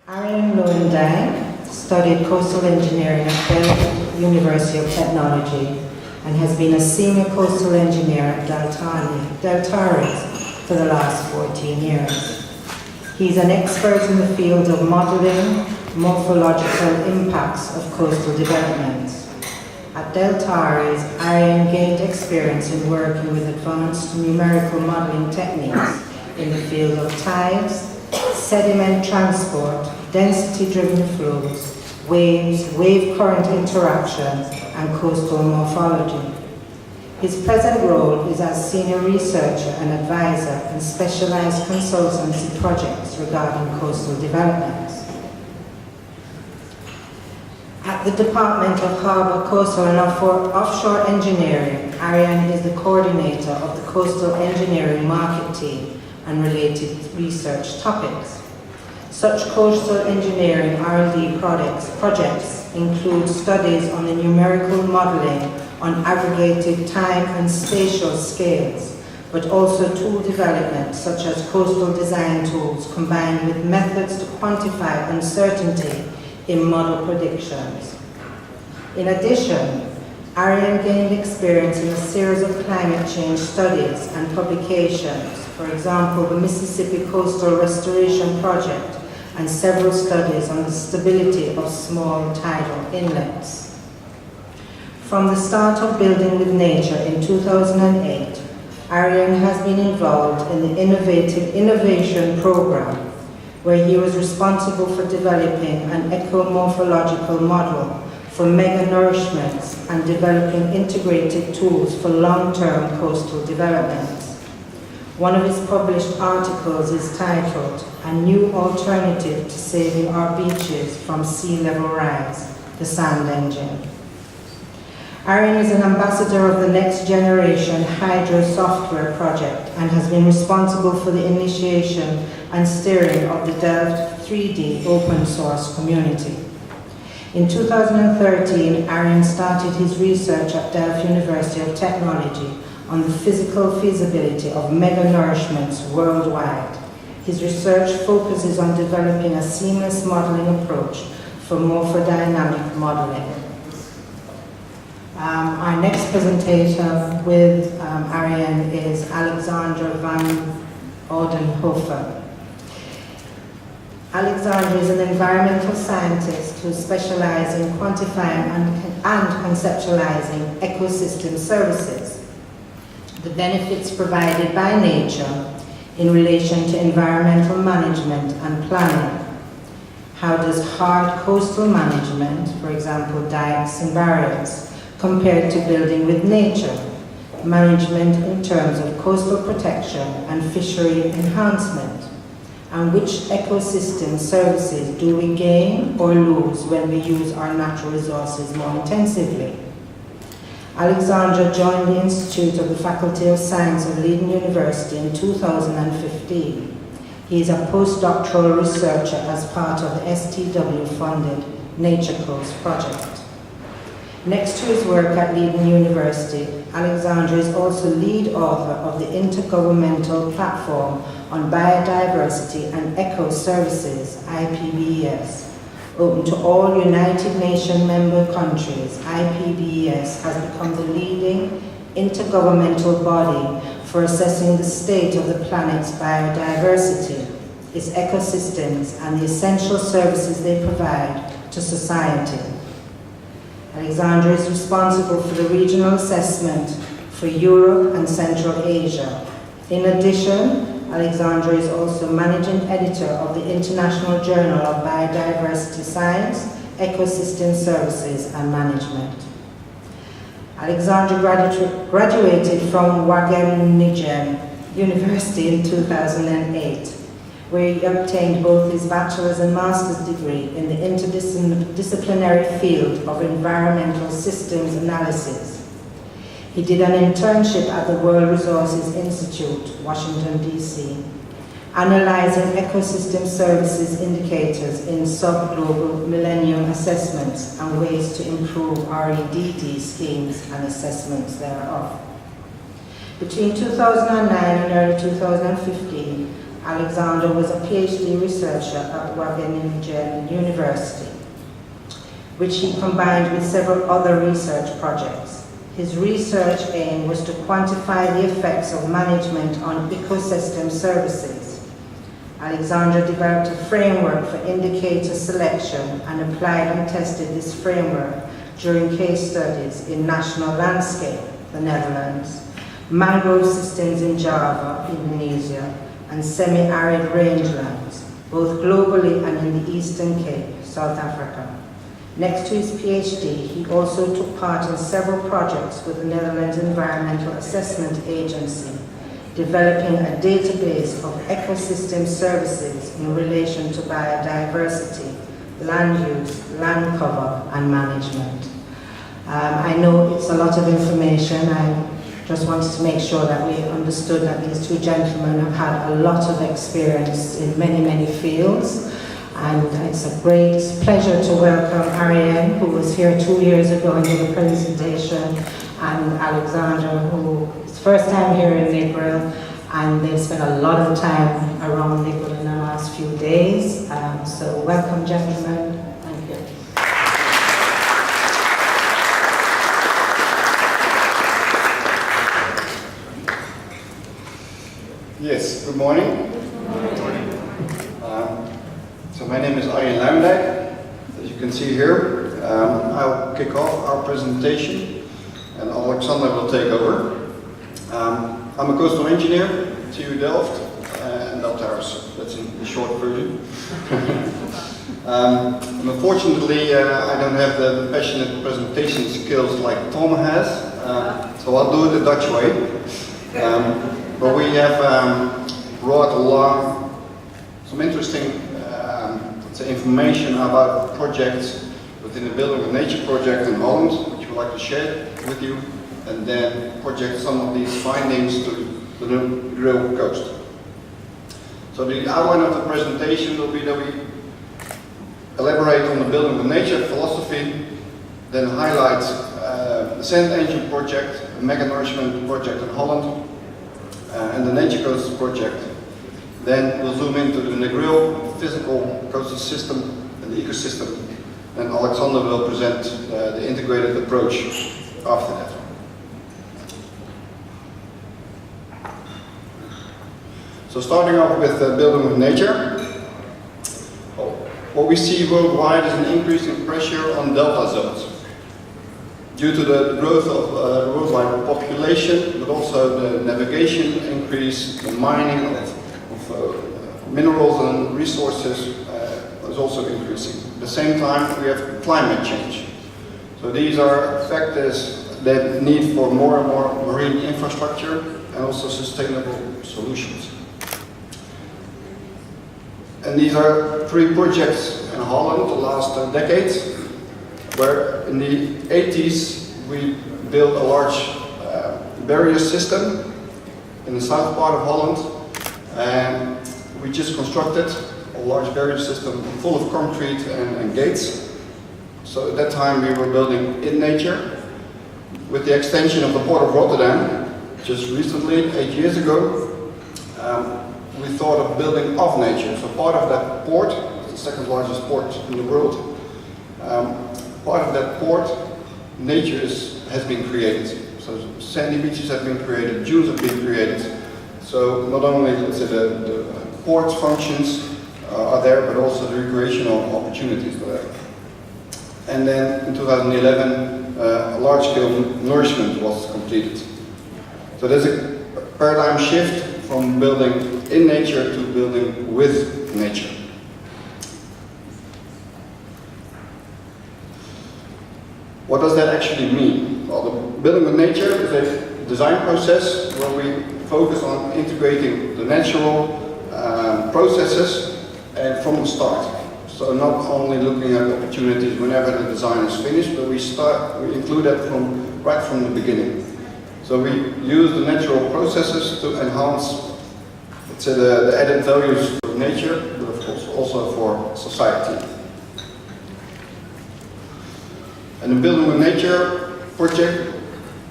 Arjen Luijendijk studied coastal engineering at Deltares University of Technology and has been a senior coastal engineer at Deltares for the last 14 years. He's an expert in the field of modeling morphological impacts of coastal developments. At Deltares, Arjen gained experience in working with advanced numerical modeling techniques in the field of tides, sediment transport, density-driven flows, waves, wave current interactions, and coastal morphology. His present role is as senior researcher and advisor in specialized consultancy projects regarding coastal developments. At the Department of Harbour, Coastal and Offshore Engineering, Arjen is the coordinator of the Coastal Engineering Market Team and related research topics. Such coastal engineering R&D projects include studies on the numerical modeling on aggregated time and spatial scales, but also tool development such as coastal design tools combined with methods to quantify uncertainty in model predictions. In addition, Arjen gained experience in a series of climate change studies and publications, for example, the Mississippi Coastal Restoration Project and several studies on the stability of small tidal inlets. From the start of Building with Nature in 2008, Arjen has been involved in the Innovation Program, where he was responsible for developing an ecomorphological model for mega-nourishments and developing integrated tools for long-term coastal development. One of his published articles is titled, "A New Alternative to Saving Our Beaches from Sea Level Rise, the Sand Engine." Arjen is an ambassador of the Next Generation Hydro Software Project and has been responsible for the initiation and steering of the Delft 3D open source community. In 2013, Arjen started his research at Delft University of Technology on the physical feasibility of mega-nourishments worldwide. His research focuses on developing a seamless modeling approach for morphodynamic modeling. Our next presentator with Arjen is Alexandra van Oudenhoven. Alexandra is an environmental scientist who specializes in quantifying and conceptualizing ecosystem services, the benefits provided by nature in relation to environmental management and planning. How does hard coastal management, for example dikes and barriers, compare to building with nature, management in terms of coastal protection and fishery enhancement, and which ecosystem services do we gain or lose when we use our natural resources more intensively? Alexandra joined the Institute of the Faculty of Science of Leiden University in 2015. He is a postdoctoral researcher as part of the STW-funded Nature Coast project. Next to his work at Leiden University, Alexandra is also lead author of the Intergovernmental Platform on Biodiversity and Eco Services, IPBES. Open to all United Nations member countries, IPBES has become the leading intergovernmental body for assessing the state of the planet's biodiversity, its ecosystems, and the essential services they provide to society. Alexandra is responsible for the regional assessment for Europe and Central Asia. In addition, Alexandra is also managing editor of the International Journal of Biodiversity Science, Ecosystem Services and Management. Alexandra graduated from Wageningen University in 2008, where he obtained both his bachelor's and master's degree in the interdisciplinary field of environmental systems analysis. He did an internship at the World Resources Institute, Washington, D.C., analyzing ecosystem services indicators in sub-global millennium assessments and ways to improve REDD schemes and assessments thereof. Between 2009 and early 2015, Alexander was a PhD researcher at Wageningen University, which he combined with several other research projects. His research aim was to quantify the effects of management on ecosystem services. Alexander developed a framework for indicator selection and applied and tested this framework during case studies in national landscape, the Netherlands, mangrove systems in Java, Indonesia, and semi-arid rangelands, both globally and in the Eastern Cape, South Africa. Next to his PhD, he also took part in several projects with the Netherlands Environmental Assessment Agency, developing a database of ecosystem services in relation to biodiversity, land use, land cover, and management. I know it's a lot of information. I just wanted to make sure that we understood that these two gentlemen have had a lot of experience in many, many fields. And it's a great pleasure to welcome Arjen, who was here 2 years ago and did a presentation, and Alexander, who is first time here in Negril, and they've spent a lot of time around Negril in the last few days. So welcome, gentlemen. Thank you. Yes, good morning. So my name is Arjen Luijendijk, as you can see here. I'll kick off our presentation and Alexander will take over. I'm a coastal engineer at TU Delft and Deltares, that's in the short version. Unfortunately, I don't have the passionate presentation skills like Tom has, so I'll do it the Dutch way. But we have brought along some interesting information about projects within the Building with Nature project in Holland, which we'd like to share with you, and then project some of these findings to the Reef coast. So the outline of the presentation will be that we elaborate on the Building with Nature philosophy, then highlight the Sand Engine project, the Mega Nourishment project in Holland, and the Nature Coast project. Then we'll zoom into the Negril physical coastal system and the ecosystem. And Alexander will present the integrated approach after that. So starting off with Building with Nature. What we see worldwide is an increase in pressure on delta zones due to the growth of the worldwide population, but also the navigation increase, the mining of minerals and resources is also increasing. At the same time, we have climate change. So these are factors that need for more and more marine infrastructure and also sustainable solutions. And these are 3 projects in Holland the last decades, where in the 80s we built a large barrier system in the south part of Holland. And we just constructed a large barrier system full of concrete and gates. So at that time we were building in nature. With the extension of the port of Rotterdam, just recently, 8 years ago, we thought of building of nature. So part of that port, it's the second largest port in the world, part of that port, nature has been created. So sandy beaches have been created, dunes have been created. So not only the port functions are there, but also the recreational opportunities are there. And then in 2011, a large-scale nourishment was completed. So there's a paradigm shift from building in nature to building with nature. What does that actually mean? Well, the building with nature is a design process where we focus on integrating the natural processes and from the start. So not only looking at opportunities whenever the design is finished, but we include that right from the beginning. So we use the natural processes to enhance, let's say, the added values for nature, but of course also for society. And the Building with Nature project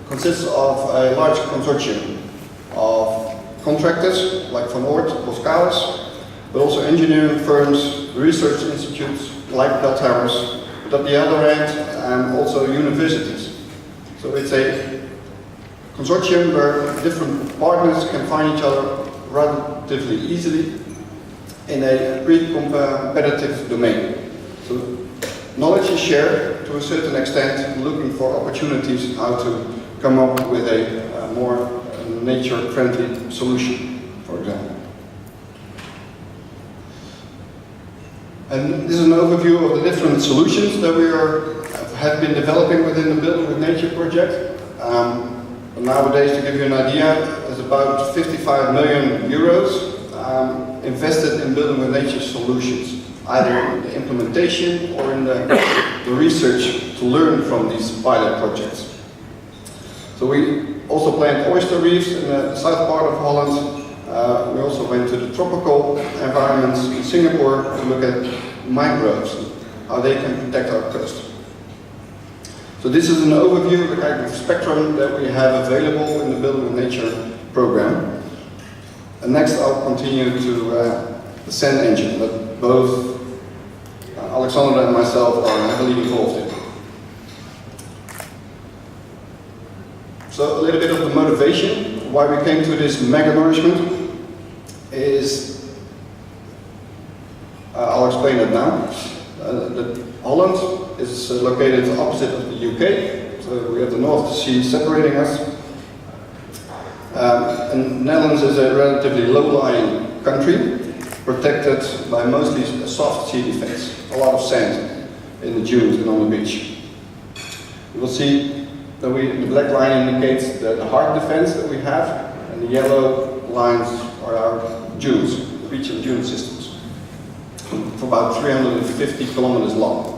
consists of a large consortium of contractors like Van Oort, Boskalis, but also engineering firms, research institutes like Deltares, but at the other end, also universities. So it's a consortium where different partners can find each other relatively easily in a pretty competitive domain. So knowledge is shared to a certain extent, looking for opportunities how to come up with a more nature-friendly solution, for example. And this is an overview of the different solutions that we have been developing within the Building with Nature project. Nowadays, to give you an idea, there's about 55 million euros invested in Building with Nature solutions, either in the implementation or in the research to learn from these pilot projects. So we also plant oyster reefs in the south part of Holland. We also went to the tropical environments in Singapore to look at mangroves, how they can protect our coast. So this is an overview of the kind of spectrum that we have available in the Building with Nature program. And next I'll continue to the sand engine that both Alexander and myself are heavily involved in. So a little bit of the motivation why we came to this mega nourishment is, I'll explain it now. Holland is located opposite of the UK, so we have the North Sea separating us. And Netherlands is a relatively low-lying country, protected by mostly a soft sea defense, a lot of sand in the dunes and on the beach. You will see that the black line indicates the hard defense that we have, and the yellow lines are our dunes, beach and dune systems, for about 350 kilometers long.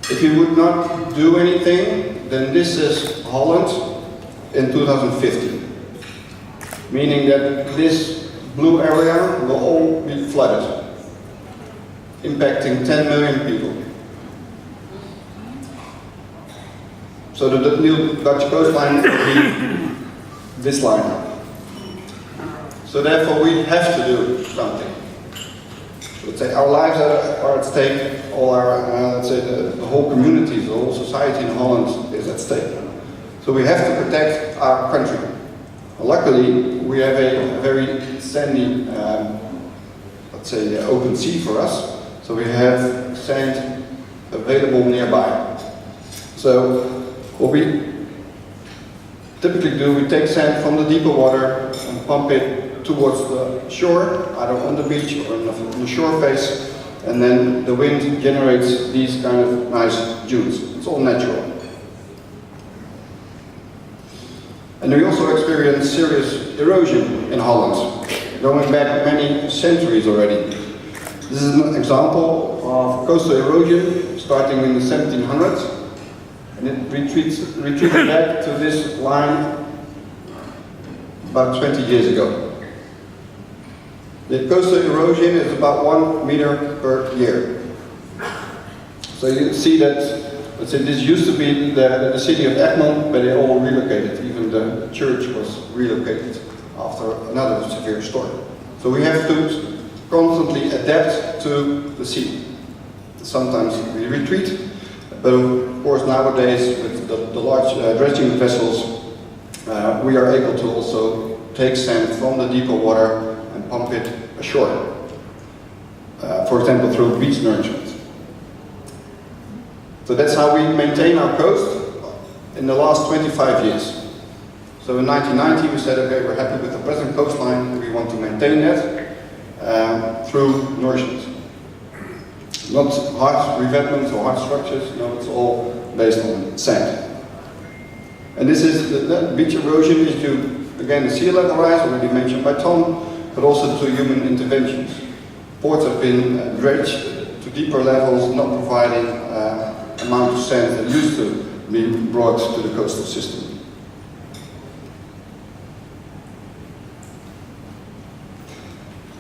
If you would not do anything, then this is Holland in 2050, meaning that this blue area will all be flooded, impacting 10 million people. So the new Dutch coastline will be this line. So therefore we have to do something. Let's say our lives are at stake, all our, let's say the whole community, the whole society in Holland is at stake. So we have to protect our country. Luckily, we have a very sandy, let's say, open sea for us. So we have sand available nearby. So what we typically do, we take sand from the deeper water and pump it towards the shore, either on the beach or on the shore face, and then the wind generates these kind of nice dunes. It's all natural. And we also experience serious erosion in Holland, going back many centuries already. This is an example of coastal erosion starting in the 1700s, and it retreated back to this line about 20 years ago. The coastal erosion is about 1 meter per year. So you see that, let's say this used to be the city of Egmond, but they all relocated. Even the church was relocated after another severe storm. So we have to constantly adapt to the sea. Sometimes we retreat, but of course nowadays with the large dredging vessels, we are able to also take sand from the deeper water and pump it ashore, for example through beach nourishment. So that's how we maintain our coast in the last 25 years. So in 1990 we said, okay, we're happy with the present coastline, we want to maintain that through nourishment. Not hard revetments or hard structures, no, it's all based on sand. And this is, the beach erosion is due, again, the sea level rise, already mentioned by Tom, but also to human interventions. Ports have been dredged to deeper levels, not providing amount of sand that used to be brought to the coastal system.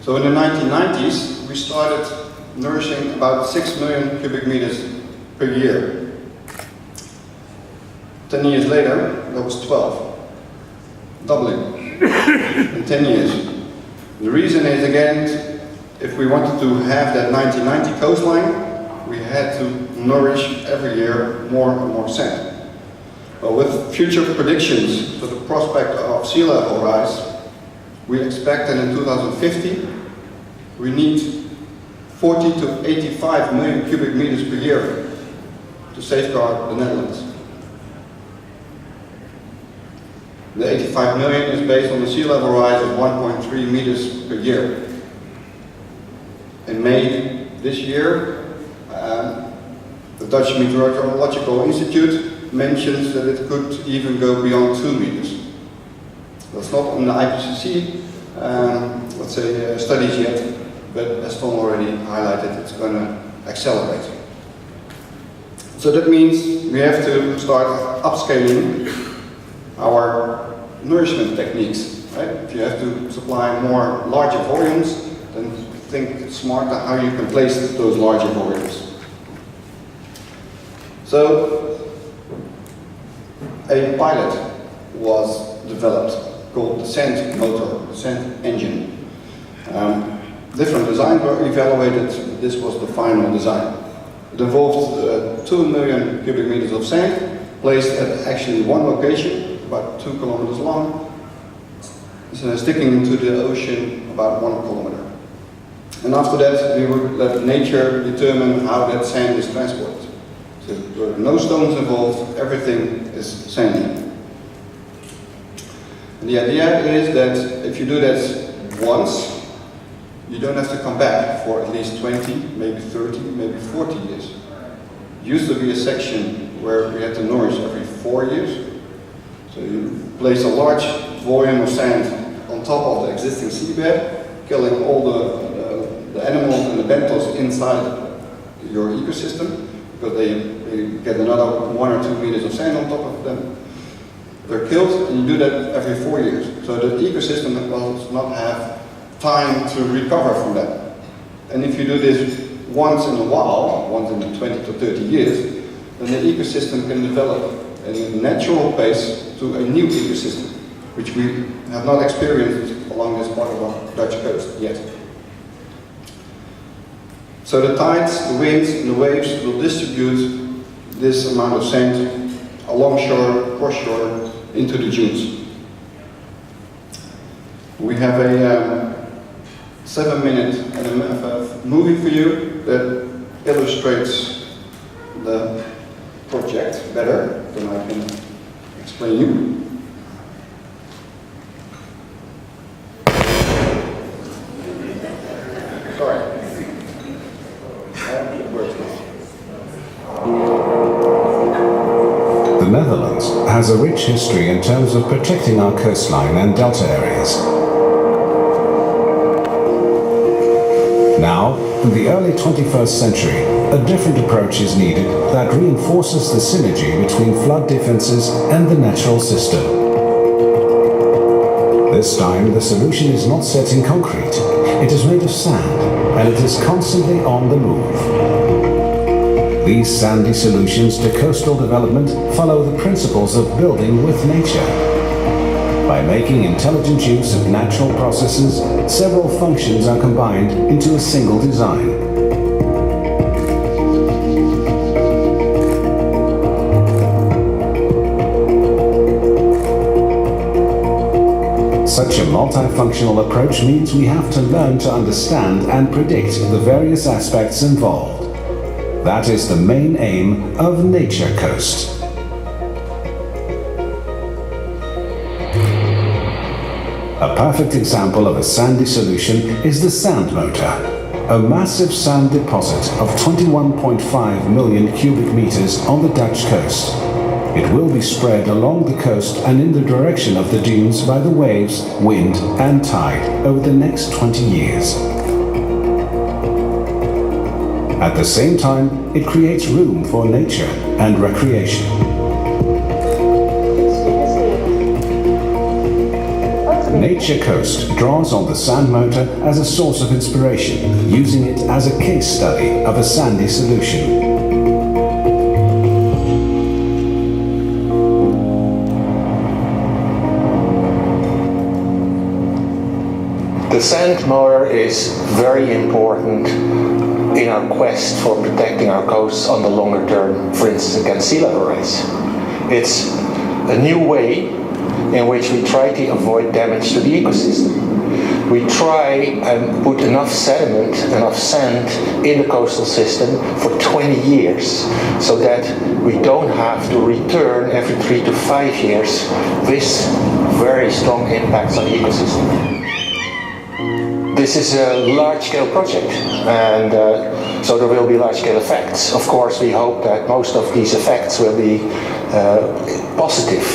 So in the 1990s, we started nourishing about 6 million cubic meters per year. 10 years later, that was 12, doubling. in 10 years. The reason is, again, if we wanted to have that 1990 coastline, we had to nourish every year more and more sand. But with future predictions for the prospect of sea level rise, we expect that in 2050 we need 40 to 85 million cubic meters per year to safeguard the Netherlands. The 85 million is based on the sea level rise of 1.3 meters per year. In May this year, the Dutch Meteorological Institute mentions that it could even go beyond 2 meters. That's not on the IPCC, studies yet, but as Tom already highlighted, it's going to accelerate. So that means we have to start upscaling our nourishment techniques, right? If you have to supply more larger volumes, then think smarter how you can place those larger volumes. So a pilot was developed called the sand motor, the sand engine. Different designs were evaluated. This was the final design. It involved 2 million cubic meters of sand placed at actually one location, about 2 kilometers long, sticking into the ocean about 1 kilometer. And after that, we would let nature determine how that sand is transported. So there are no stones involved, everything is sandy. And the idea is that if you do that once, you don't have to come back for at least 20, maybe 30, maybe 40 years. It used to be a section where we had to nourish every 4 years. So you place a large volume of sand on top of the existing seabed, killing all the animals and the benthos inside your ecosystem, because they get another 1 or 2 meters of sand on top of them. They're killed, and you do that every 4 years. So the ecosystem does not have time to recover from that. And if you do this once in a while, once in 20 to 30 years, then the ecosystem can develop at a natural pace to a new ecosystem, which we have not experienced along this part of our Dutch coast yet. So the tides, the winds, and the waves will distribute this amount of sand along shore, cross shore, into the dunes. We have a 7-minute movie for you that illustrates the project better than I can explain you. Sorry. The Netherlands has a rich history in terms of protecting our coastline and delta areas. Now, in the early 21st century, a different approach is needed that reinforces the synergy between flood defenses and the natural system. This time, the solution is not set in concrete. It is made of sand, and it is constantly on the move. These sandy solutions to coastal development follow the principles of building with nature. By making intelligent use of natural processes, several functions are combined into a single design. Such a multifunctional approach means we have to learn to understand and predict the various aspects involved. That is the main aim of Nature Coast. A perfect example of a sandy solution is the sand motor, a massive sand deposit of 21.5 million cubic meters on the Dutch coast. It will be spread along the coast and in the direction of the dunes by the waves, wind and tide over the next 20 years. At the same time, it creates room for nature and recreation. Nature Coast draws on the sand motor as a source of inspiration, using it as a case study of a sandy solution. The sand motor is very important in our quest for protecting our coasts on the longer term, for instance against sea level rise. It's a new way in which we try to avoid damage to the ecosystem. We try and put enough sediment, enough sand in the coastal system for 20 years so that we don't have to return every 3 to 5 years with very strong impacts on the ecosystem. This is a large-scale project, and so there will be large-scale effects. Of course, we hope that most of these effects will be positive,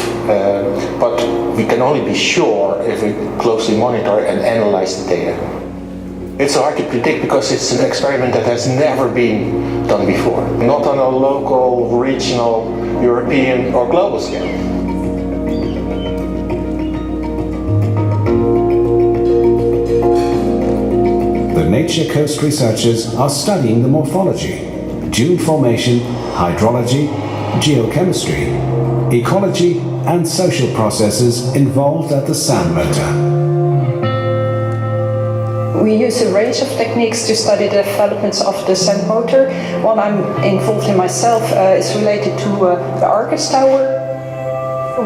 but we can only be sure if we closely monitor and analyze the data. It's hard to predict because it's an experiment that has never been done before, not on a local, regional, European or global scale. The Nature Coast researchers are studying the morphology, dune formation, hydrology, geochemistry, ecology and social processes involved at the sand motor. We use a range of techniques to study the developments of the sand motor. One I'm involved in myself is related to the Argus Tower.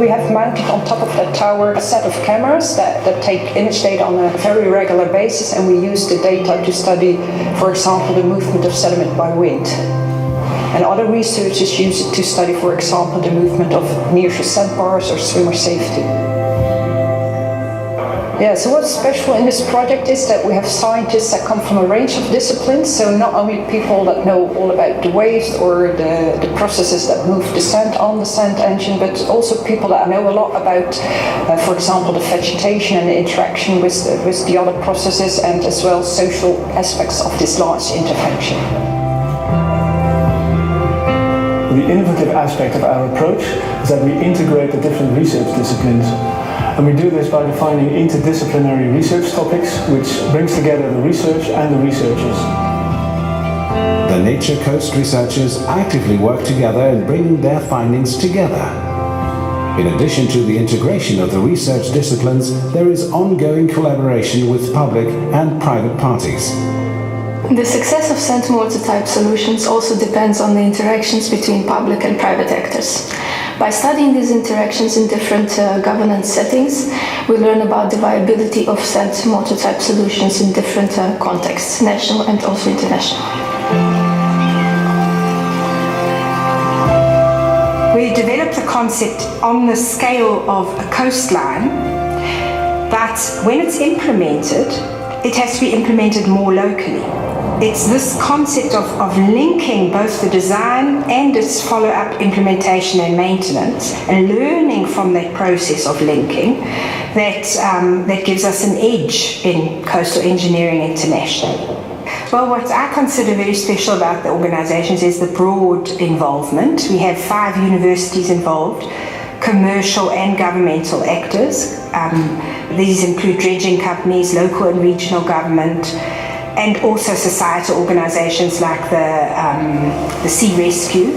We have mounted on top of that tower a set of cameras that take image data on a very regular basis, and we use the data to study, for example, the movement of sediment by wind. And other researchers use it to study, for example, the movement of nearshore sandbars or swimmer safety. Yeah, so what's special in this project is that we have scientists that come from a range of disciplines, so not only people that know all about the waves or the processes that move the sand on the sand engine, but also people that know a lot about, for example, the vegetation and the interaction with the other processes, and as well social aspects of this large intervention. The innovative aspect of our approach is that we integrate the different research disciplines. And we do this by defining interdisciplinary research topics, which brings together the research and the researchers. The Nature Coast researchers actively work together in bringing their findings together. In addition to the integration of the research disciplines, there is ongoing collaboration with public and private parties. The success of sand motor type solutions also depends on the interactions between public and private actors. By studying these interactions in different governance settings, we learn about the viability of sand motor type solutions in different contexts, national and also international. We developed the concept on the scale of a coastline, but when it's implemented, it has to be implemented more locally. It's this concept of linking both the design and its follow-up implementation and maintenance, and learning from that process of linking that gives us an edge in coastal engineering internationally. Well, what I consider very special about the organisations is the broad involvement. We have 5 universities involved, commercial and governmental actors. These include dredging companies, local and regional government, and also societal organisations like the Sea Rescue.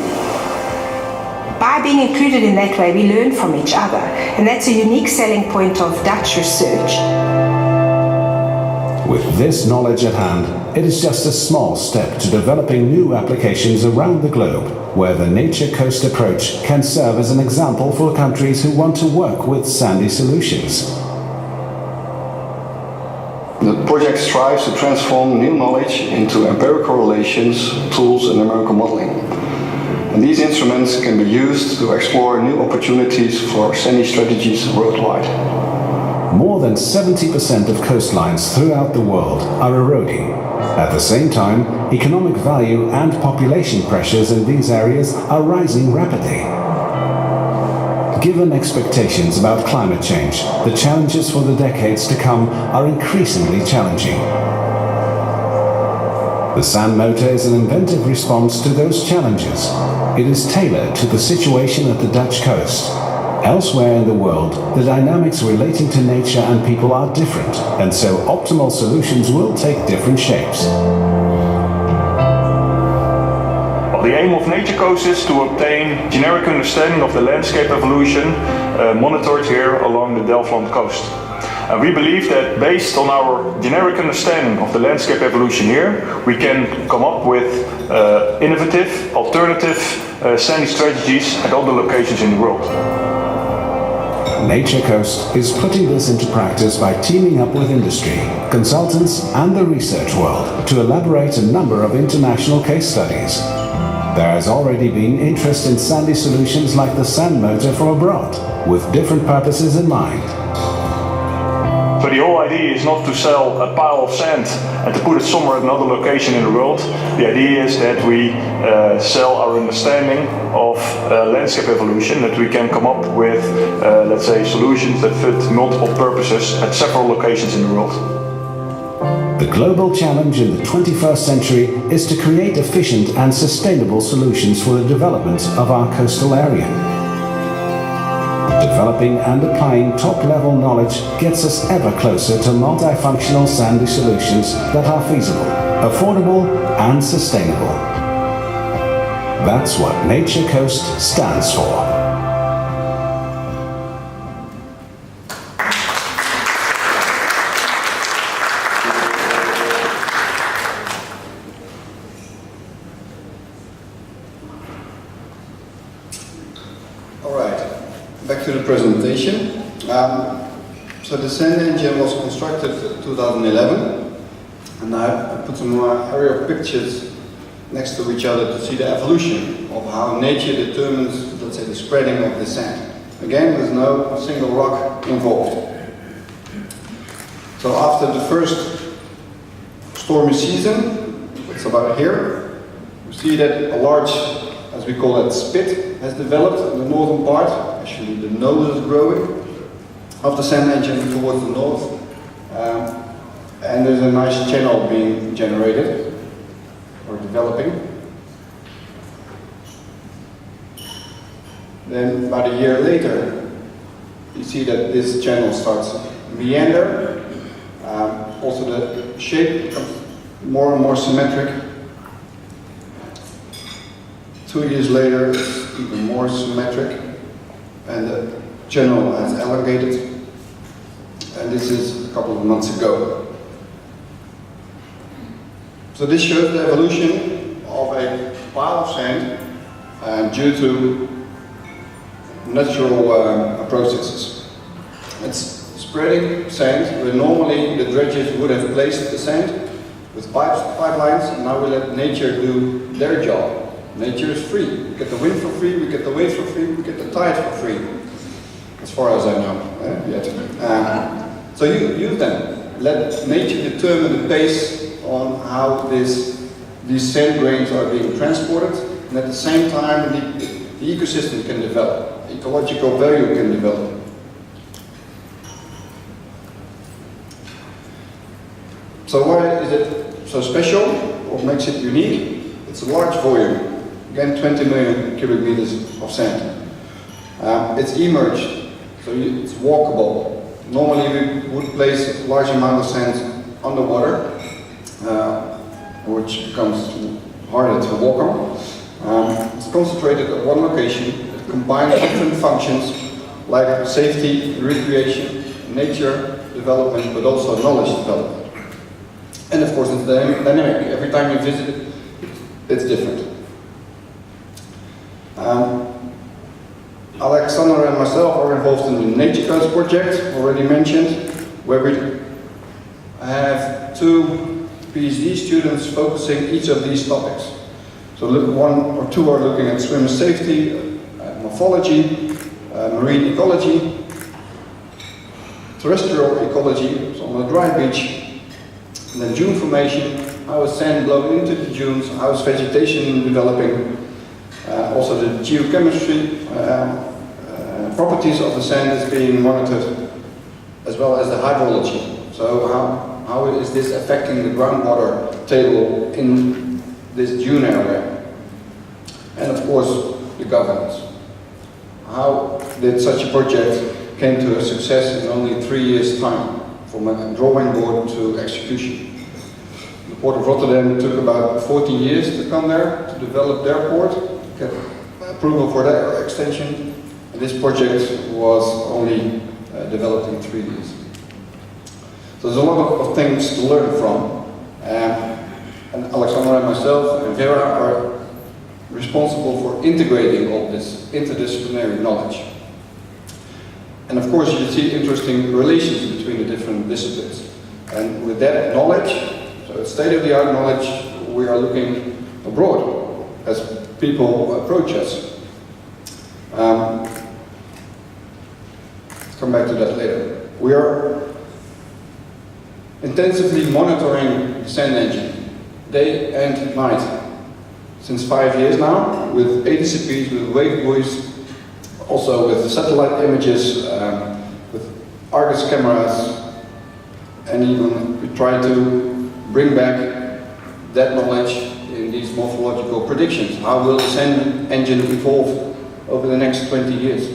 By being included in that way, we learn from each other, and that's a unique selling point of Dutch research. With this knowledge at hand, it is just a small step to developing new applications around the globe, where the Nature Coast approach can serve as an example for countries who want to work with sandy solutions. The project strives to transform new knowledge into empirical relations, tools and numerical modeling. And these instruments can be used to explore new opportunities for sandy strategies worldwide. More than 70% of coastlines throughout the world are eroding. At the same time, economic value and population pressures in these areas are rising rapidly. Given expectations about climate change, the challenges for the decades to come are increasingly challenging. The sand motor is an inventive response to those challenges. It is tailored to the situation at the Dutch coast. Elsewhere in the world, the dynamics relating to nature and people are different, and so optimal solutions will take different shapes. The aim of Nature Coast is to obtain generic understanding of the landscape evolution monitored here along the Delfland coast. And we believe that based on our generic understanding of the landscape evolution here, we can come up with innovative, alternative sandy strategies at all the locations in the world. Nature Coast is putting this into practice by teaming up with industry, consultants and the research world to elaborate a number of international case studies. There has already been interest in sandy solutions like the sand motor for abroad, with different purposes in mind. So the whole idea is not to sell a pile of sand and to put it somewhere at another location in the world. The idea is that we sell our understanding of landscape evolution, that we can come up with, let's say, solutions that fit multiple purposes at several locations in the world. The global challenge in the 21st century is to create efficient and sustainable solutions for the development of our coastal area. Developing and applying top-level knowledge gets us ever closer to multifunctional sandy solutions that are feasible, affordable and sustainable. That's what Nature Coast stands for. Back to the presentation. So the sand engine was constructed in 2011, and I put some aerial pictures next to each other to see the evolution of how nature determines, let's say, the spreading of the sand. Again, there's no single rock involved. So after the first stormy season, it's about here, you see that a large, as we call it, spit has developed in the northern part. Actually, the nose is growing of the sand engine towards the north, and there's a nice channel being generated or developing. Then, about a year later, you see that this channel starts to meander. Also, the shape becomes more and more symmetric. 2 years later, it's even more symmetric, and the channel has elongated, and this is a couple of months ago. So this shows the evolution of a pile of sand due to natural processes. It's spreading sand where normally the dredgers would have placed the sand with pipelines, and now we let nature do their job. Nature is free. We get the wind for free, we get the waves for free, we get the tide for free. As far as I know, yet. So you use them. Let nature determine the pace on how these sand grains are being transported, and at the same time the ecosystem can develop, ecological value can develop. So why is it so special? What makes it unique? It's a large volume. Again, 20 million cubic meters of sand. It's emerged, so it's walkable. Normally we would place a large amount of sand underwater, which becomes harder to walk on. It's concentrated at one location. It combines different functions like safety, recreation, nature development, but also knowledge development. And of course it's dynamic. Every time you visit it, it's different. Alexander and myself are involved in the Nature Coast project, already mentioned, where we have 2 PhD students focusing each of these topics. So 1 or 2 are looking at swimmer safety, morphology, marine ecology, terrestrial ecology, so on a dry beach, and then dune formation, how is sand blown into the dunes, how is vegetation developing, also the geochemistry, properties of the sand is being monitored, as well as the hydrology. So how is this affecting the groundwater table in this dune area? And of course, the governance. How did such a project came to a success in only 3 years' time, from a drawing board to execution? The Port of Rotterdam took about 40 years to come there, to develop their port, get approval for their extension. And this project was only developed in 3 years. So there's a lot of things to learn from. And Alexandra and myself and Vera are responsible for integrating all this interdisciplinary knowledge. And of course you see interesting relations between the different disciplines. And with that knowledge, so state-of-the-art knowledge, we are looking abroad as people approach us. Let's come back to that later. We are intensively monitoring the sand engine, day and night, since 5 years now, with ADCPs, with wave buoys, also with satellite images, with Argus cameras, and even we try to bring back that knowledge in these morphological predictions. How will the sand engine evolve over the next 20 years?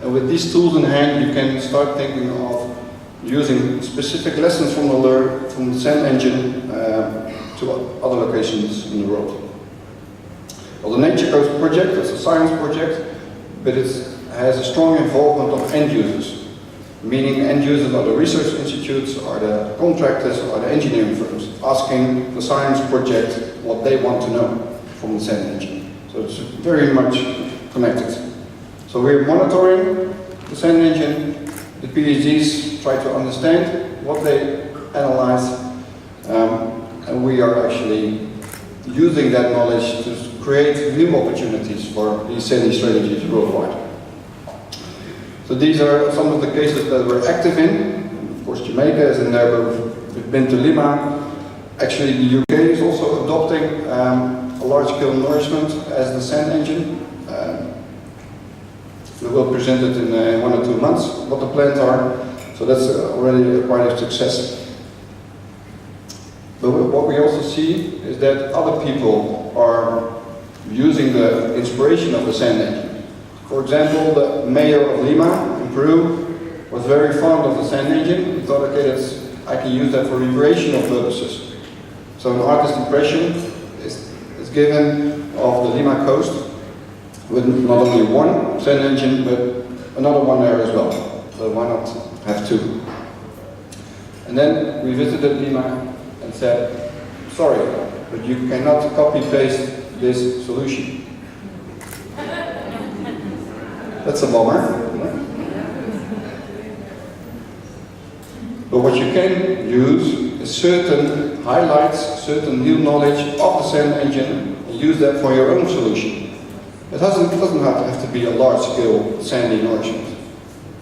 And with these tools in hand, you can start thinking of using specific lessons from the sand engine to other locations in the world. Well, the Nature Coast project is a science project, but it has a strong involvement of end users, meaning end users are the research institutes, are the contractors, are the engineering firms, asking the science project what they want to know from the sand engine. So it's very much connected. So we're monitoring the sand engine, the PhDs try to understand what they analyze, and we are actually using that knowledge to create new opportunities for these sandy strategies worldwide. So these are some of the cases that we're active in. Of course, Jamaica is in there, but we've been to Lima. Actually, the UK is also adopting a large-scale nourishment as the sand engine. We will present it in 1 or 2 months, what the plans are. So that's already quite a success. But what we also see is that other people are using the inspiration of the sand engine. For example, the mayor of Lima in Peru was very fond of the sand engine. He thought, okay, I can use that for recreational purposes. So an artist impression is given of the Lima coast with not only one sand engine, but another one there as well. So why not have two? And then we visited Lima and said, sorry, but you cannot copy-paste this solution. That's a bummer. But what you can use is certain highlights, certain new knowledge of the sand engine, and use that for your own solution. It doesn't have to be a large-scale sandy nourishment.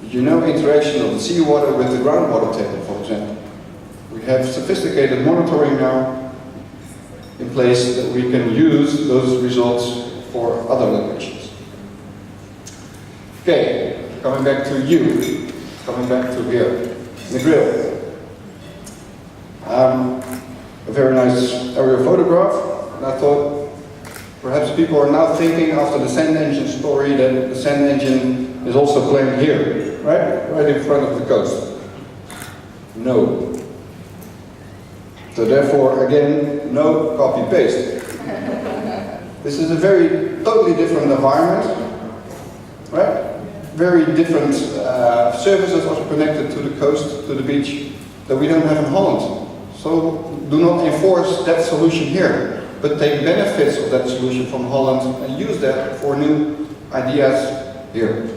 You know, interaction of the seawater with the groundwater table, for example. We have sophisticated monitoring now in place that we can use those results for other locations. Okay, coming back to you, coming back to here, the grill. A very nice aerial photograph, and I thought perhaps people are now thinking after the sand engine story that the sand engine is also planned here, right? Right in front of the coast. No. So therefore, again, no copy-paste. This is a totally different environment, right? Very different services are connected to the coast, to the beach, that we don't have in Holland. So do not enforce that solution here, but take benefits of that solution from Holland and use that for new ideas here.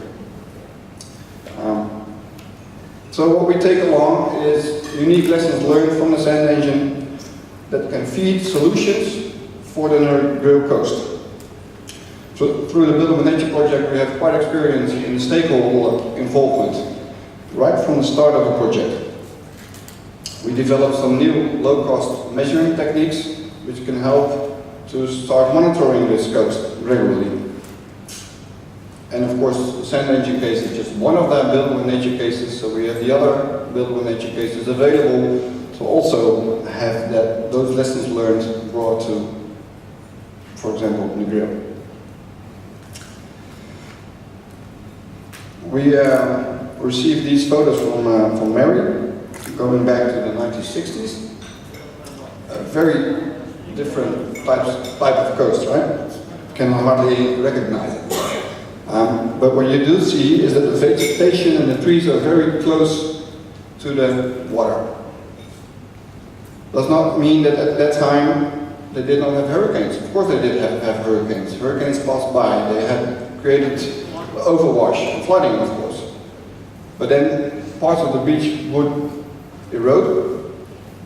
So what we take along is unique lessons learned from the sand engine that can feed solutions for the Grill Coast. So through the Build of a Nature project, we have quite experience in stakeholder involvement right from the start of the project. We developed some new low-cost measuring techniques which can help to start monitoring this coast regularly. And of course, the sand engine case is just one of the Build of a Nature cases, so we have the other Build of a Nature cases available to also have those lessons learned brought to, for example, the Grill. We received these photos from Mary, going back to the 1960s. A very different type of coast, right? Can hardly recognize it. But what you do see is that the vegetation and the trees are very close to the water. Does not mean that at that time they did not have hurricanes. Of course they did have hurricanes. Hurricanes passed by. They had created overwash and flooding, of course. But then parts of the beach would erode,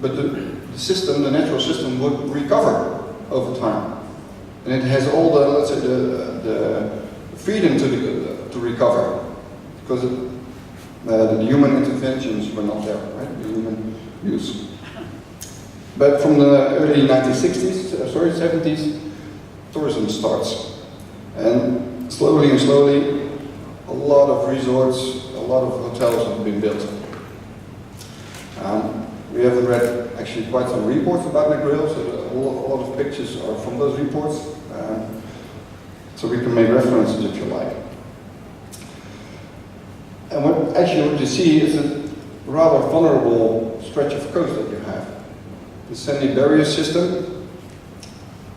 but the system, the natural system, would recover over time. And it has all the, let's say, the freedom to recover, because the human interventions were not there, right? The human use. But from the early 70s, tourism starts. And slowly, a lot of resorts, a lot of hotels have been built. We have read actually quite some reports about Negril, so a lot of pictures are from those reports. So we can make references if you like. And what you see is a rather vulnerable stretch of coast that you have. The sandy barrier system,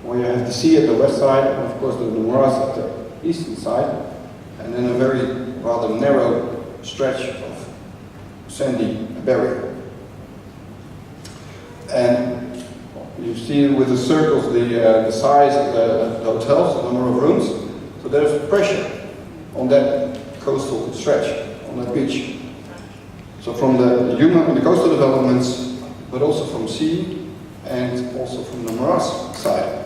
where you have the sea at the west side, and of course the morass at the eastern side, and then a very rather narrow stretch of sandy barrier. And you see with the circles the size of the hotels, the number of rooms, so there's pressure on that coastal stretch, on that beach. So from the coastal developments, but also from sea, and also from the morass side.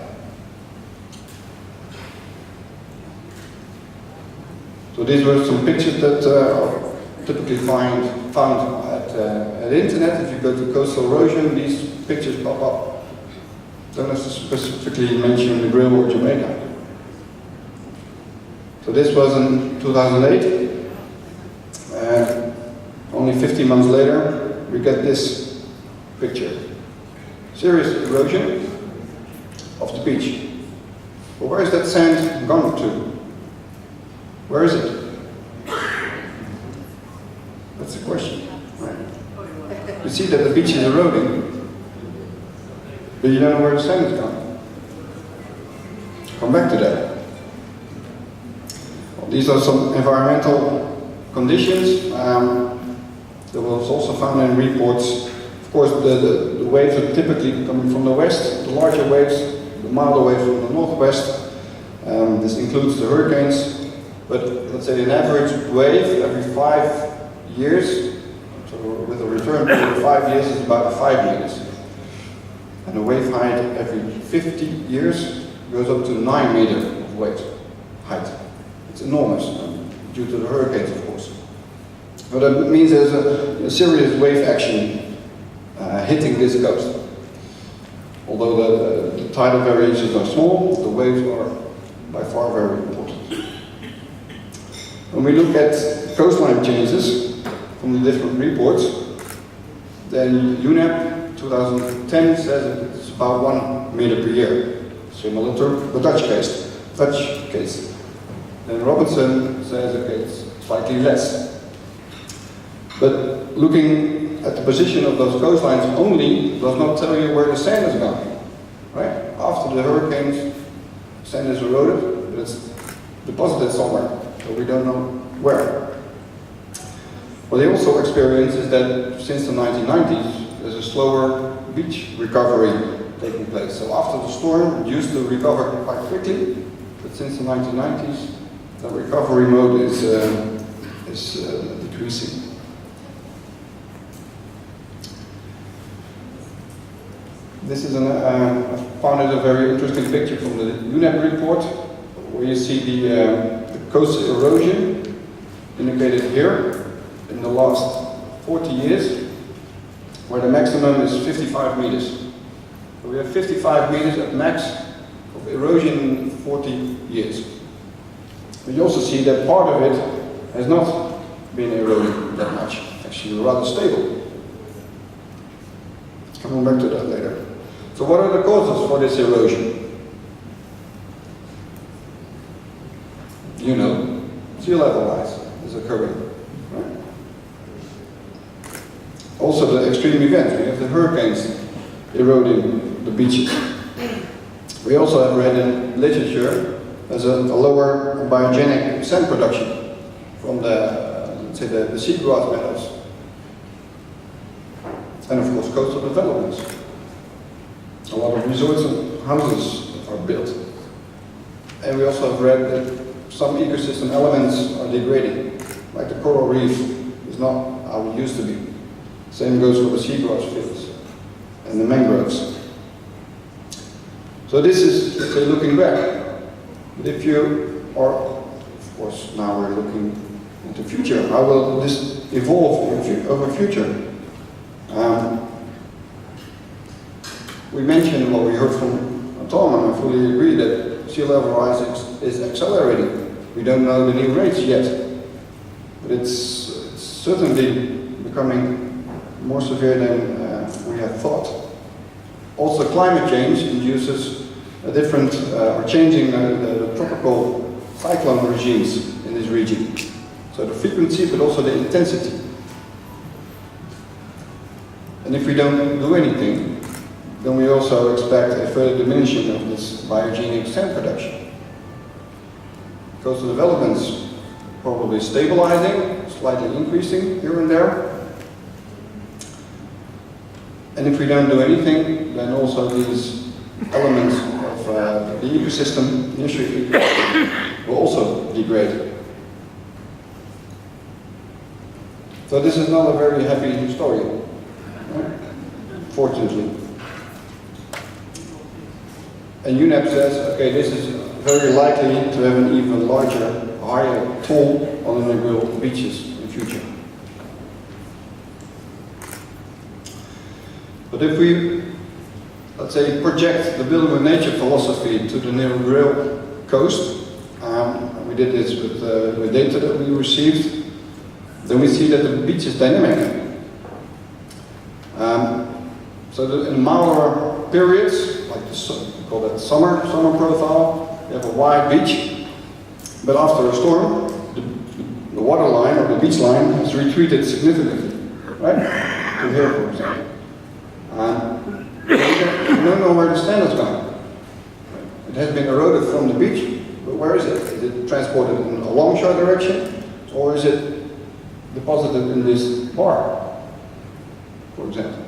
So these were some pictures that are typically found at the internet. If you go to coastal erosion, these pictures pop up. Don't have to specifically mention the Negril or Jamaica. So this was in 2008, and only 15 months later, we get this picture. Serious erosion of the beach. But where is that sand gone to? Where is it? That's the question. Right? You see that the beach is eroding, but you don't know where the sand is gone. Come back to that. Well, these are some environmental conditions. That was also found in reports. Of course, the waves are typically coming from the west, the larger waves, the milder waves from the northwest. This includes the hurricanes. But let's say an average wave every 5 years, so with a return period of 5 years, is about 5 years. And a wave height every 50 years goes up to 9 meters of wave height. It's enormous, due to the hurricanes, of course. But that means there's a serious wave action hitting this coast. Although the tidal variations are small, the waves are by far very important. When we look at coastline changes from the different reports, then UNEP 2010 says it's about 1 meter per year, similar to the Dutch case. Then Robinson says it's slightly less. But looking at the position of those coastlines only does not tell you where the sand is gone. Right? After the hurricanes, sand is eroded, but it's deposited somewhere, so we don't know where. What they also experience is that since the 1990s, there's a slower beach recovery taking place. So after the storm, it used to recover quite quickly, but since the 1990s, the recovery mode is decreasing. This is I found it a very interesting picture from the UNEP report, where you see the coastal erosion indicated here in the last 40 years, where the maximum is 55 meters. So we have 55 meters at max of erosion in 40 years. But you also see that part of it has not been eroded that much, actually rather stable. Coming back to that later. So what are the causes for this erosion? You know, sea level rise is occurring. Right? Also the extreme events, we have the hurricanes eroding the beaches. We also have read in literature there's a lower biogenic sand production from the seagrass meadows. And of course coastal developments. A lot of resorts and houses are built. And we also have read that some ecosystem elements are degrading, like the coral reef is not how it used to be. Same goes for the seagrass fields and the mangroves. So this is, let's say, looking back. But if you are, of course, now we're looking into future. How will this evolve over future? We mentioned what we heard from Tom, and I fully agree that sea level rise is accelerating. We don't know the new rates yet, but it's certainly becoming more severe than we had thought. Also, climate change induces a different, or changing the tropical cyclone regimes in this region. So the frequency, but also the intensity. And if we don't do anything, then we also expect a further diminishing of this biogenic sand production. Coastal developments probably stabilizing, slightly increasing here and there. And if we don't do anything, then also these elements of the ecosystem, the initial ecosystem, will also degrade. So this is not a very happy story, fortunately. And UNEP says, okay, this is very likely to have an even larger, higher toll on inaugural beaches in future. But if we, let's say, project the building with nature philosophy to the near-rail coast, and we did this with data that we received, then we see that the beach is dynamic. So in milder periods, like we call that summer profile, you have a wide beach, but after a storm, the water line or the beach line has retreated significantly, right? To here, for example. You don't know where the sand is going. It has been eroded from the beach, but where is it? Is it transported in a longshore direction, or is it deposited in this bar, for example?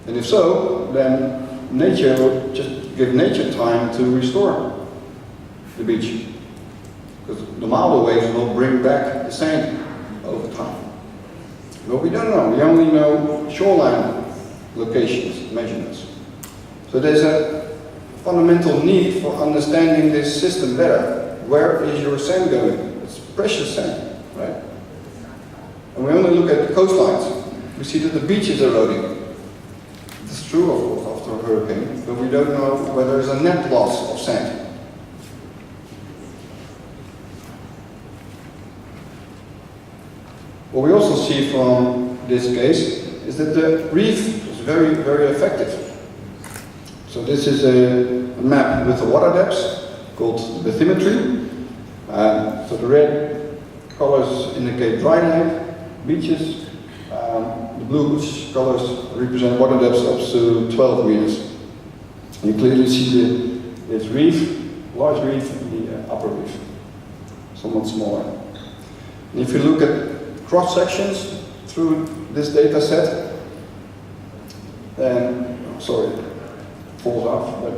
And if so, then nature will just give nature time to restore the beach. Because the milder waves will bring back the sand over time. But we don't know. We only know shoreline locations, measurements. So there's a fundamental need for understanding this system better. Where is your sand going? It's precious sand, right? And we only look at the coastlines. We see that the beach is eroding. It's true, of course, after a hurricane, but we don't know whether there's a net loss of sand. What we also see from this case is that the reef is very, very effective. So this is a map with the water depths called bathymetry. So the red colors indicate dry lake beaches. The bluish colors represent water depths up to 12 meters. You clearly see this reef, large reef, and the upper reef, somewhat smaller. And if you look at cross sections through this data set, then, sorry, it falls off, but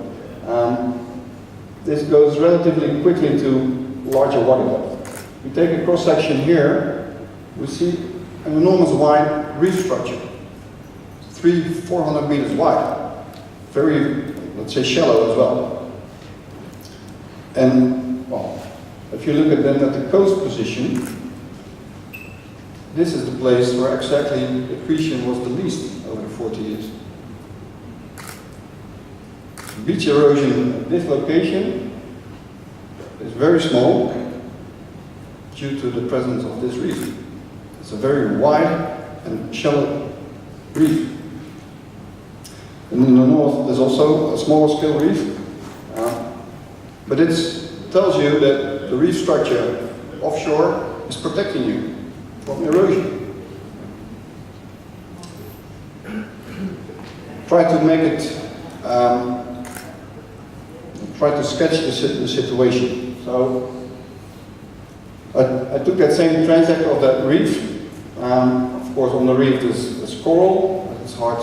this goes relatively quickly to larger water depth. We take a cross section here, we see an enormous wide reef structure, 300-400 meters wide, very, let's say, shallow as well. And, well, if you look at then at the coast position, this is the place where exactly accretion was the least over the 40 years. Beach erosion at this location is very small due to the presence of this reef. It's a very wide and shallow reef. And in the north there's also a smaller scale reef, but it tells you that the reef structure offshore is protecting you from erosion. Try to make it, try to sketch the situation. So I took that same transect of that reef. Of course, on the reef there's coral, it's hard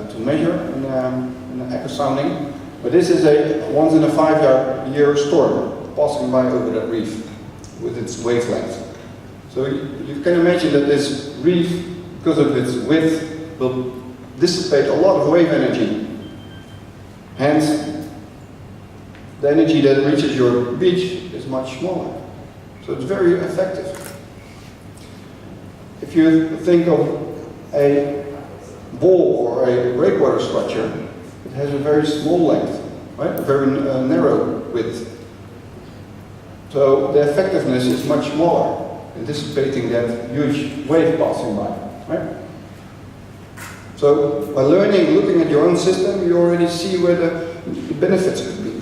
to measure in echo sounding. But this is a once in a 5-year storm passing by over that reef with its wavelength. So you can imagine that this reef, because of its width, will dissipate a lot of wave energy. Hence, the energy that reaches your beach is much smaller. So it's very effective. If you think of a ball or a breakwater structure, it has a very small length, right? A very narrow width. So the effectiveness is much smaller in dissipating that huge wave passing by, right? So by learning, looking at your own system, you already see where the benefits could be.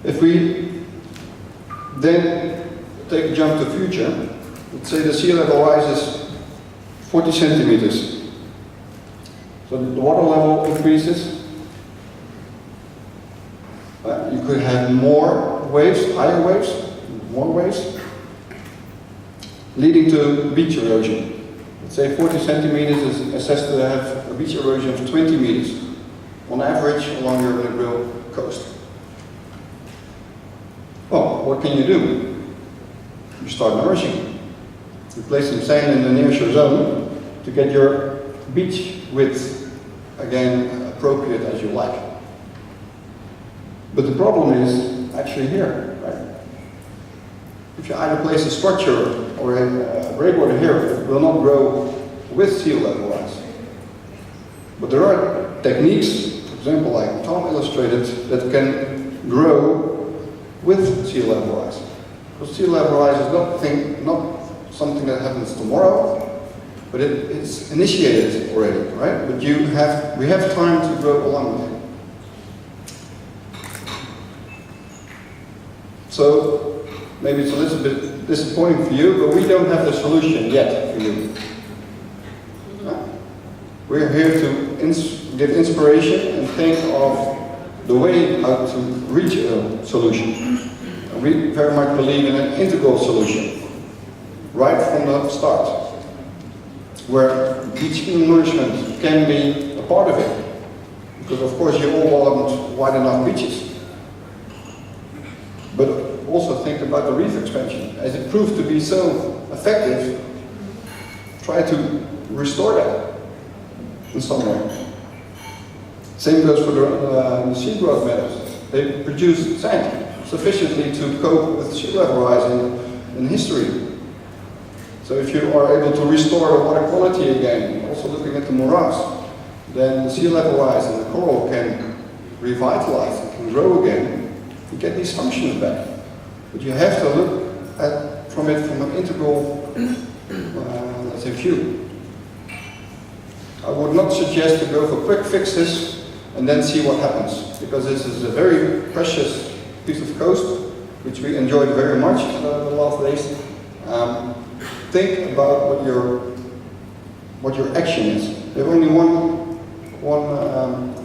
If we then take a jump to the future, let's say the sea level rises 40 centimeters. So the water level increases. You could have more waves, higher waves, more waves, leading to beach erosion. Let's say 40 centimeters is assessed to have a beach erosion of 20 meters, on average along your real coast. Well, what can you do? You start nourishing. You place some sand in the nearshore zone to get your beach width, again, appropriate as you like. But the problem is actually here, right? If you either place a structure or a breakwater here, it will not grow with sea level rise. But there are techniques, for example, like Tom illustrated, that can grow with sea level rise. Because sea level rise is not something that happens tomorrow, but it's initiated already, right? But we have time to grow along with it. So maybe it's a little bit disappointing for you, but we don't have the solution yet for you. We're here to give inspiration and think of the way how to reach a solution. And we very much believe in an integral solution, right from the start, where beach nourishment can be a part of it. Because of course you all want wide enough beaches. But also think about the reef expansion. As it proved to be so effective, try to restore that in some way. Same goes for the sea growth meadows. They produce sand sufficiently to cope with sea level rise in history. So if you are able to restore the water quality again, also looking at the morass, then the sea level rise and the coral can revitalize and can grow again. You get these functions back. But you have to look at from an integral, let's say, view. I would not suggest to go for quick fixes and then see what happens, because this is a very precious piece of coast, which we enjoyed very much the last days. Think about what your action is. You have only one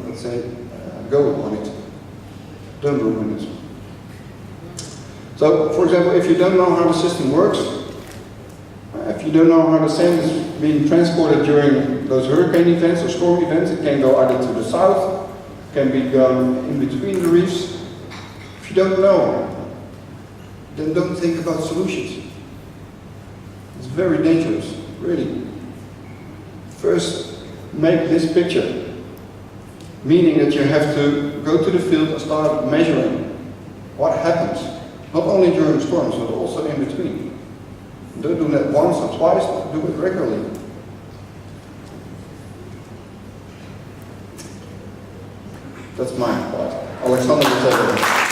let's say, go on it. Don't ruin it. So, for example, if you don't know how the system works, if you don't know how the sand is being transported during those hurricane events or storm events, it can go either to the south, can be gone in between the reefs. If you don't know, then don't think about solutions. It's very dangerous, really. First, make this picture, meaning that you have to go to the field and start measuring what happens, not only during storms, but also in between. Don't do that once or twice, do it regularly. That's my part. Alexander will take it.